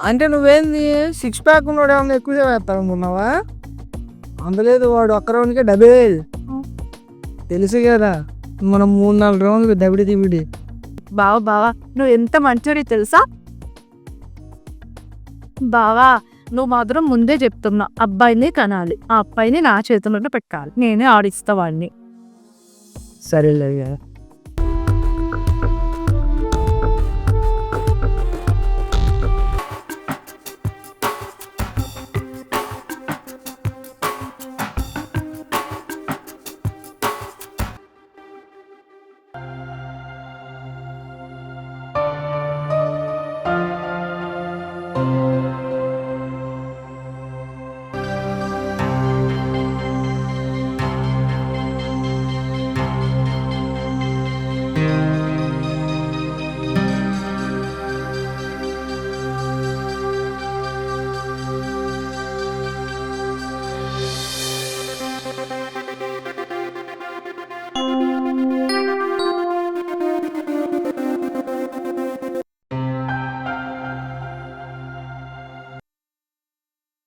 అంటే నువ్వేంది 6 ప్యాక్ ఉన్నాడు ఏమన్నా ఎక్కువ వేస్తాను అనుకున్నావా? అందులేదు వాడు ఒక్క రౌండ్కే డబే. తెలుసు కదా మనం 3-4 రౌండ్లు దబిడి దిబిడి. బావా నువ్వు ఎంత మంచోడి తెలుసా బావా. నువ్వు మాత్రం ముందే చెప్తున్నా, అబ్బాయిని కనాలి, ఆ అబ్బాయిని నా చేతుల్లో పెట్టాలి, నేనే ఆడిస్తా వాడిని. సరేలే.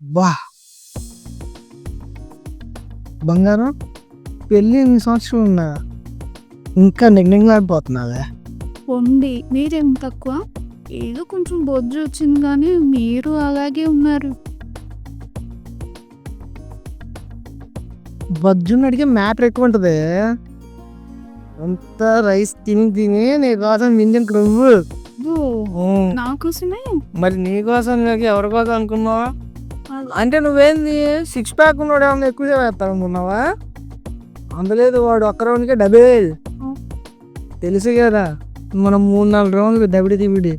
బా బంగారం, పెళ్ళి 8 సంవత్సరాలు ఉన్నా ఇంకా నిగ్నంగా అయిపోతున్నావే. పొండి మీరేం తక్కువ, ఏదో కొంచెం బొజ్జు వచ్చింది కానీ మీరు అలాగే ఉన్నారు. బజ్జుని అడిగే మ్యాటర్ ఎక్కువ ఉంటుంది. అంతా రైస్ తిని తిని నీ కోసం మించిన నువ్వు. నా కోసమే. మరి నీ కోసం ఎవరి కోసం అనుకున్నావా? అంటే నువ్వేంది 6 ప్యాక్ ఉన్నాడు ఏమన్నా ఎక్కువ వేస్తాను అనుకున్నావా? అందులేదు వాడు ఒక్క రౌండ్కే డబే. తెలుసు కదా మనం 3-4 రౌండ్లు దబిడి దిబిడి.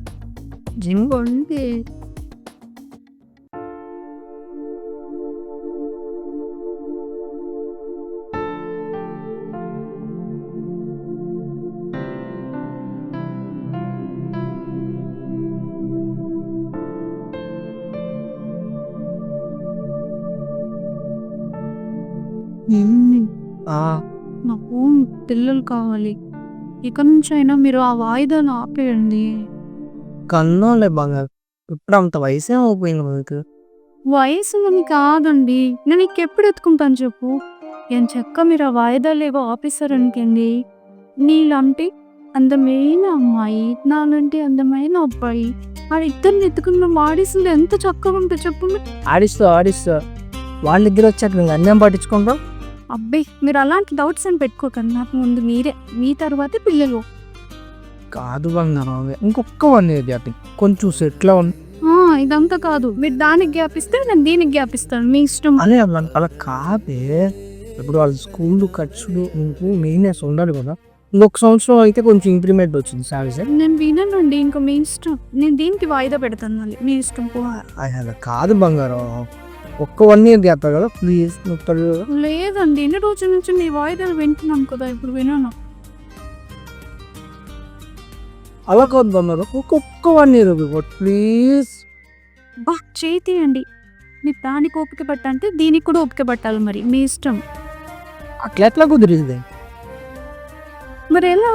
జిమ్ పొండి. నాకు పిల్లలు కావాలి, ఇక నుంచి అయినా మీరు ఆ వాయిదాను ఆపేయండి. కన్నోలే బంగారు, ఇప్పుడు అంత వయసే అయిపోయింది మనకు. వయసుని కాదండి, నేను ఎప్పుడు ఎత్తుకుంటాను చెప్పు. ఏం చెక్క మీరు ఆ వాయిదాలు ఏవో ఆపేశారనుకోండి, నీలాంటి అందమైన అమ్మాయి, నాలాంటి అందమైన అబ్బాయి, ఆ ఇద్దరిని ఎత్తుకున్న ఆడిస్తుంది ఎంత చక్కగా ఉంటుంది చెప్పు. ఆడిస్తా వాళ్ళ దగ్గర వచ్చాక నువ్వు అన్నం పట్టించుకుంటావు. అబ్బే మీరు అలాంటి డౌట్స్ అని పెట్టుకోకండి, నాకు ముందు మీరే, మీ తర్వాతే పిల్లలు. కాదు బంగారం, ఇంకొక 1 year కొంచెం సెట్లో ఉంది. ఇదంతా కాదు, మీరు దానికి గ్యాప్ ఇస్తే నేను దీనికి గ్యాప్ ఇస్తాను, మీ ఇష్టం. అనే అలా కాదే, ఇప్పుడు వాళ్ళ స్కూల్ ఖర్చులు నువ్వు మెయినెస్ ఉండాలి కదా. ఇంకొక సంవత్సరం అయితే కొంచెం ఇంప్రూవ్మెంట్ వచ్చింది సారీ సార్. నేను వినండి, ఇంకా మీ ఇష్టం, నేను దీనికి వాయిదా పెడతాను, మళ్ళీ మీ ఇష్టం. అలా కాదు బంగారం, ఒక్క 1 year గ్యాప్ కదా ప్లీజ్. లేదండి, ఎన్ని రోజుల నుంచి నీ వాయిదాలు వింటున్నాను కదా, ఇప్పుడు వినను. అలా కాదు బంగారం, ఒక్కొక్క 1 year ప్లీజ్. బా చేతి అండి, మీరు దానికి ఓపిక పట్టంటే దీనికి కూడా ఓపిక పట్టాలి, మరి మీ ఇష్టం. అట్లా కుదిరింది మరి ఎలా?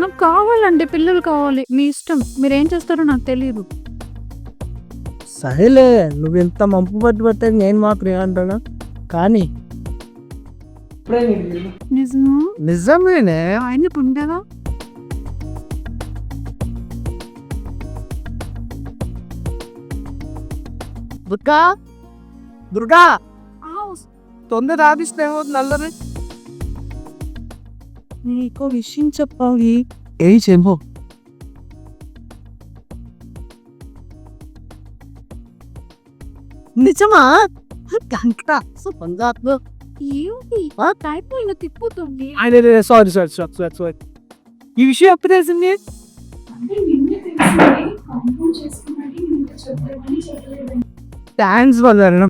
నాకు కావాలండి, పిల్లలు కావాలి, మీ ఇష్టం, మీరేం చేస్తారో నాకు తెలియదు. సరేలే, నువ్వు ఎంత మంపు పట్టు నేను మాత్రం ఏమంటాను కానీ నిజమా? నిజమేనే. ఆయన ఉండగా దుర్గా తొందర ఆపిస్తే నల్లరి. నీకో విషయం చెప్పాలి. ఏ చెప్పు. నిజమా? తిప్పుతుంది. సారీ ఈ విషయం ఎప్పుడు తెలిసింది? థ్యాంక్స్ బంగారం.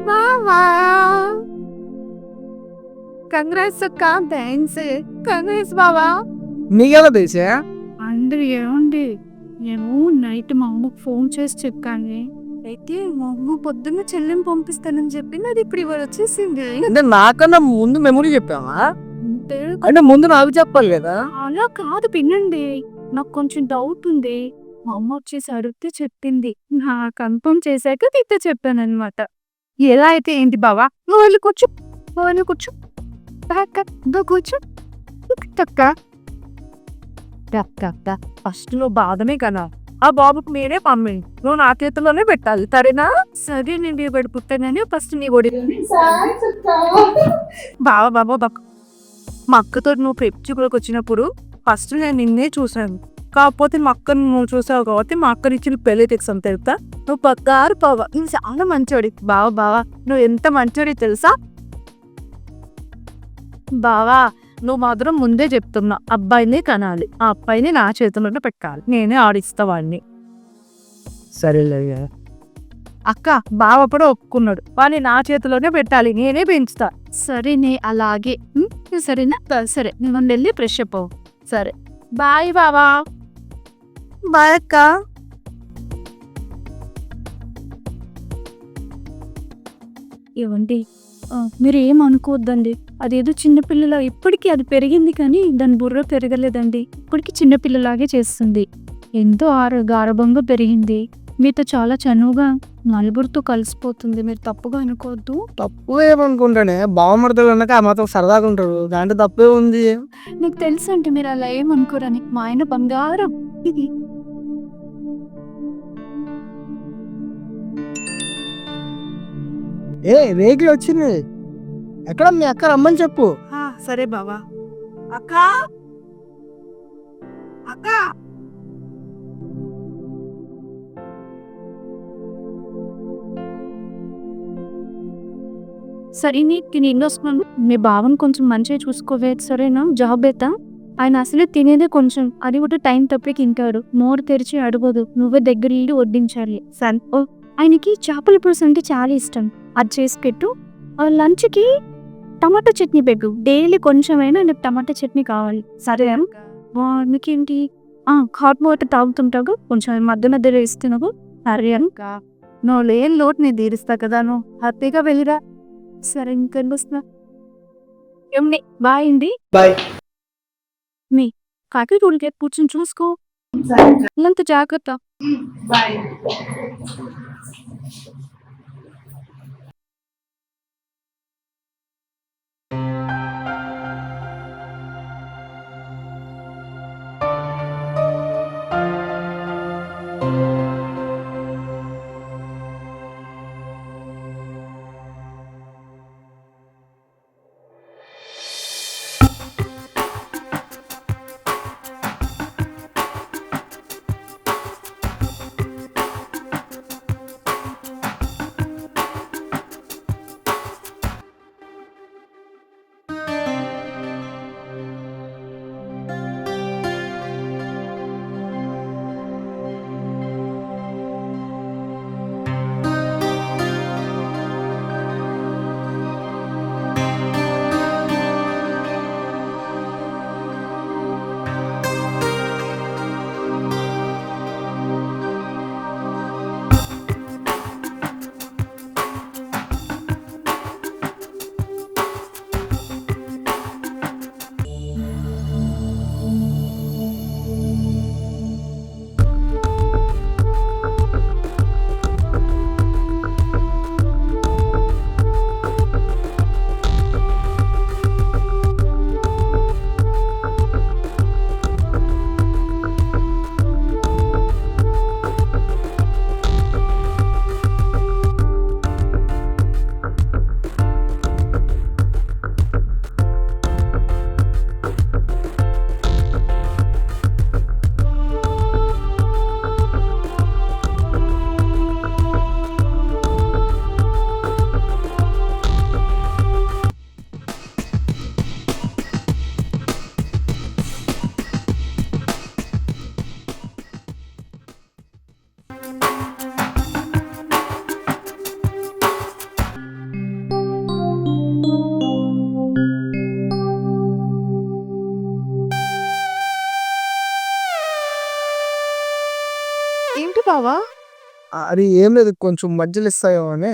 బావా కంగ్రెస్ అక్క థ్యాంక్స్ కంగ్రెస్ బావా నీకెలా తెలిసా? అందరు ఏమండి నేను నైట్ మా అమ్మకు ఫోన్ చేసి చెప్పాను అయితే మా అమ్మ పొద్దున్న చెల్లెని పంపిస్తానని చెప్పింది అది ఇప్పుడు ఇవాళ వచ్చేసింది అంటే నాకన్నా ముందు మెమరీ చెప్పావా? అంటే అంటే ముందు నాకు చెప్పాలి కదా. అలా కాదు పిన్నండి నాకు కొంచెం డౌట్ ఉంది మా అమ్మ వచ్చేసి అడిగితే చెప్పింది నా కన్ఫర్మ్ చేశాక తీతే చెప్పాను అనమాట ఎలా అయితే ఏంటి బావా నువ్వు వెళ్ళి కూర్చో నువ్వు వెళ్ళి కూర్చో కూర్చో తక్క ఫస్ట్ నువ్వు బాధమే కదా ఆ బాబుకు మీరే పంపి నువ్వు నా చేతిలోనే పెట్టాలి సరేనా సరే నేను ఇవ్వడు పుట్టానని ఫస్ట్ నీ ఒడి బావా బాబా బాబా మా అక్కతో నువ్వు పెప్చిలోకి వచ్చినప్పుడు ఫస్ట్ నేను నిన్నే చూసాను కాకపోతే మా అక్కను నువ్వు చూసావు కాబట్టి మా అక్కని ఇచ్చిన పెళ్లి తెచ్చాను తెలుసా నువ్వు పక్కారు బావా నువ్వు చాలా మంచోడి బావా బావా నువ్వు ఎంత మంచోడి తెలుసా బావా నువ్వు మాత్రం ముందే చెప్తున్నా అబ్బాయిని కనాలి ఆ అబ్బాయిని నా చేతిలోనే పెట్టాలి నేనే ఆడిస్తా వాడిని సరేలే. అక్క బావ కూడా ఒప్పుకున్నాడు వాడిని నా చేతిలోనే పెట్టాలి నేనే పెంచుతా సరేనే అలాగే సరేనా సరే నువ్వు వెళ్ళి ఫ్రెష్ అప్ అవ్వు సరే బాయ్ బావా బాయ్ అక్క ఏమండి మీరు ఏం అనుకోవద్దండి అదేదో చిన్నపిల్లల ఇప్పటికీ అది పెరిగింది కానీ దాని బుర్ర పెరగలేదండి ఇప్పటికీ చిన్నపిల్లలాగే చేస్తుంది ఎంతో గారభంగా పెరిగింది మీతో చాలా చనువుగా నలుగురితో కలిసిపోతుంది మీరు తప్పుగా అనుకోవద్దు తప్పు ఏమనుకుంటానే బావమరదలు అన్నాక ఆ మాత్రం సరదాగా ఉంటారు దాంట్లో తప్పే ఉంది. నీకు తెలుసు అంటే మీరు అలా ఏమనుకోరని మా ఆయన బంగారం ఇది రేకులు వచ్చింది ఎక్కడ మీ అక్క రమ్మని చెప్పు. సరే బావా అక్క అక్క సరే నేను వస్తున్నాను మీ బావని కొంచెం మంచిగా చూసుకోవే సరేనా జాబ్ అయితే ఆయన అసలే తినేదే కొంచెం అది కూడా టైం తప్పి తింటాడు నోరు తెరిచి అడగదు నువ్వే దగ్గర ఇల్లు వడ్డించాలి సన్ ఆయనకి చేపల పులుసు అంటే చాలా ఇష్టం అది చేసి పెట్టు లంచ్కి టమాటా చట్నీ పెట్టు డైలీ కొంచెమైనా నాకు టమాటా చట్నీ కావాలి సరే నీకేంటి హాట్ వాటర్ తాగుతుంటావు కొంచెం మధ్య మధ్యలో ఇస్తున్నావు సరే అనుక నువ్వు లేని లోటు నేను తీరుస్తా కదా నువ్వు హ్యాపీగా వెళ్ళిరా సరే ఇంకెందుకు వస్తున్నా ఏమండి బాయ్ అండి బాయ్. మీ కాకి టూల్కి కూర్చొని చూసుకో అంత జాగ్రత్త బాయ్. బావా? అది ఏం లేదు, కొంచెం మధ్యలో ఇస్తాయో అని.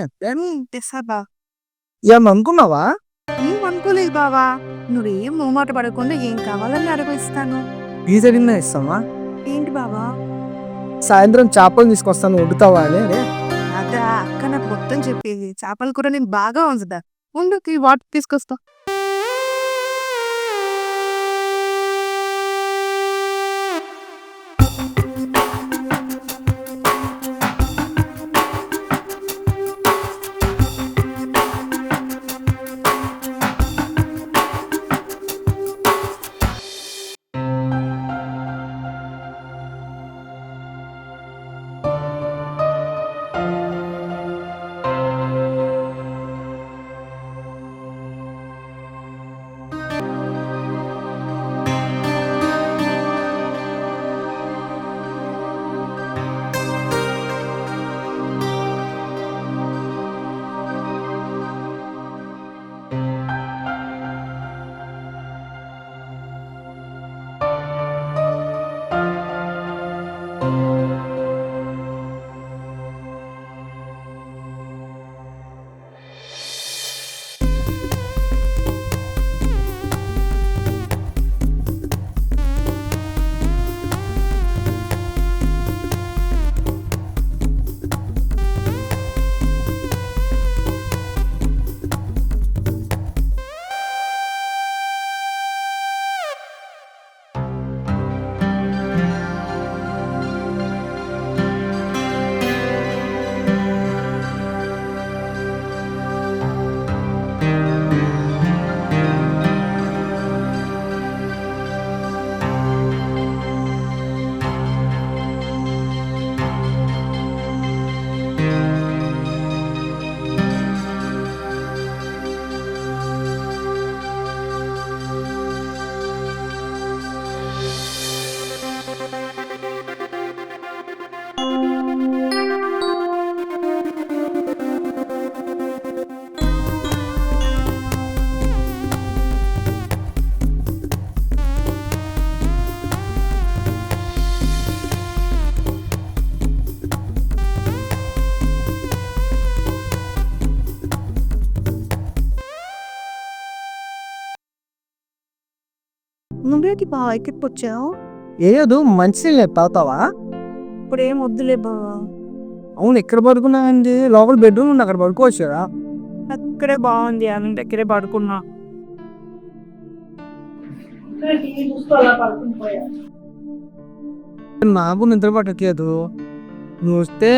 తెస్తావా? ఏమన్నా అనుకున్నావా? ఏం అనుకోలేదు బావా. నువ్వేం మొహమాట పడకుండా ఏం కావాలని అడగిస్తాను. ఈ జరిగినా ఇస్తామా? ఏంటి బావా? సాయంత్రం చేపలు తీసుకొస్తాను, వండుతావా అని. అదా అక్క నాకు మొత్తం చెప్పేది. చేపల కూర నేను బాగా వంచుతా. ఉండుకి వాటర్ తీసుకొస్తా. నువ్వేంటి బావా ఇక్కడికి వచ్చావు? ఏదో మంచి తాగుతావా? ఇప్పుడు ఏం వద్దులే బావా. అవును, ఎక్కడ పడుకున్నావండి? లోపల బెడ్రూమ్ ఉంది, అక్కడ పడుకోవచ్చురా. అక్కడే బాగుంది అని దగ్గరే పడుకున్నా. నాకు నిద్ర పట్టట్లేదు, నువ్వు వస్తే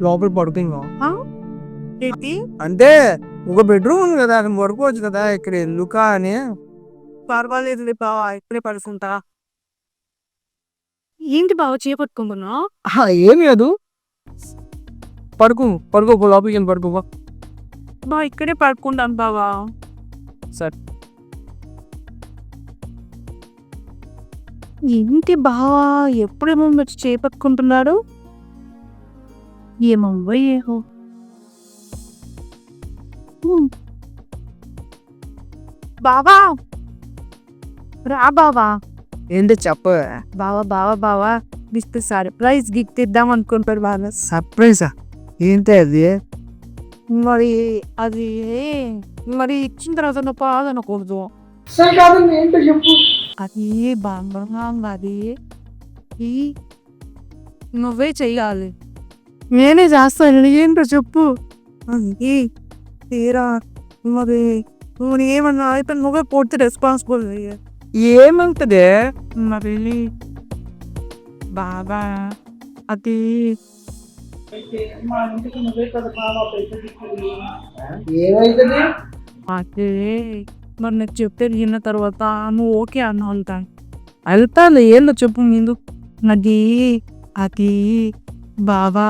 లోపల పడుకున్నావు. ఏంటి? అంటే ఒక బెడ్రూమ్ ఉంది కదా, అక్కడ పడుకోవచ్చు కదా, ఇక్కడ ఎందుకా అని. పర్వాలేదు బావా, ఇక్కడే పడుకుంటా. ఏంటి బావ చేపట్టుకుంటున్నావు? ఏం లేదు, పడుకో లోపలికి వెళ్ళి పడుకో. బా ఇక్కడే పడుకుంటాను బావా. సరే. ఏంటి బావా ఎప్పుడేమో మీరు చేపట్టుకుంటున్నాడు? ఏమవ్వ ఏహో. బావా రా బావా. ఏంటి చెప్ప. బావా నీకు సర్ప్రైజ్ గిఫ్ట్ ఇద్దాం అనుకుంటారు బాగా. సర్ప్రైజా? ఏంటి అది? మరి అది ఇచ్చిన తర్వాత నువ్వు కాదనకూడదు. ఏంటో చెప్పు. అది బంగారం, అది నువ్వే చెయ్యాలి. నేనే చేస్తాను, ఏంటో చెప్పు. అది తీరా మరి నువ్వు ఏమన్నా అయితే నువ్వే పూర్తి రెస్పాన్సిబుల్. ఏమంటది మరి బాబా అది ఏమైతుంది? అదే మరి నాకు చెప్తే విన్న తర్వాత నువ్వు ఓకే అన్న వెళ్తాను. ఏందో చెప్పు ముందు. అది బాబా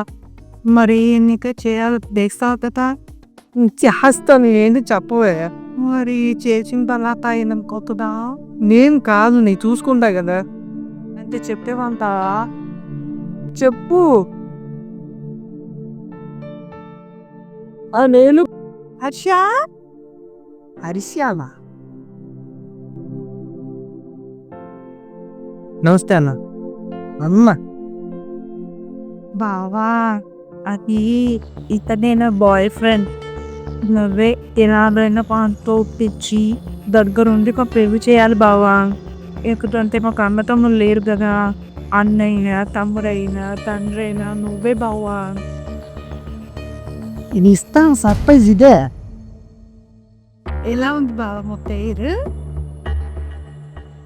మరి నీకే చేయాలి, తెస్తావు కదా. చేస్తాను, ఏంటి చెప్పవే. మరి చేసిన తర్వాత అయిననుకోతుందా? నేను కాదు, నీ చూసుకుంటా కదా. అంటే చెప్పేవంతా చెప్పు. నేను హరిశ్యానా? నమస్తే అన్న. బావా అది ఇతనే నా బాయ్ ఫ్రెండ్. నువ్వే ఎలాగైనా పాన్తో ఒప్పించి దగ్గరుండి ఒక పెళ్లి చేయాలి బావా. ఎందుకంటే మాకు అన్న తమ్ముళ్ళు లేరు కదా. అన్నయ్య తమ్ముడైనా తండ్రి అయినా నువ్వే బావా. ఇది ఇస్తాను సర్ప్రైజ్ ఇదే. ఎలా ఉంది బావా మా పేరు?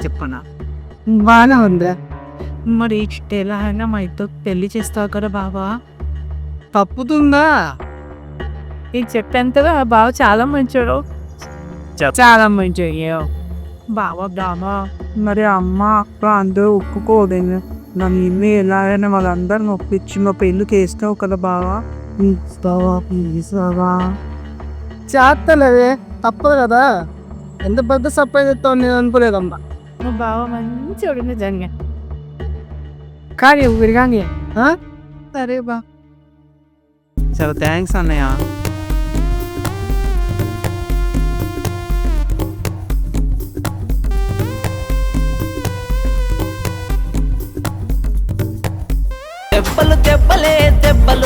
చెప్పనా బాగానే ఉంది. మరి ఎలా అయినా మా ఇద్దరు పెళ్లి చేస్తావు కదా బావా. తప్పుతుందా? నేను చెప్పాను కదా బావ చాలా మంచోడు. చాలా మంచిగా బావా మరి అమ్మ అక్క అందరూ ఒప్పుకోలేదు. నన్ను ఇన్ని ఎలాగైనా వాళ్ళందరిని ఒప్పించి మా పెళ్ళికి వేస్తావు కదా బావా. చేస్తలేదే తప్పదు కదా. ఎంత పెద్ద సర్ప్రైజ్ ఇస్తావు నేను అనుకోలేదమ్మా. మా బావ మంచోడు నిజంగా. కానీ విరిగాంగి సరే బా. చాలా థ్యాంక్స్ అన్నయ్య. దెబ్బలు దెబ్బలే దెబ్బలు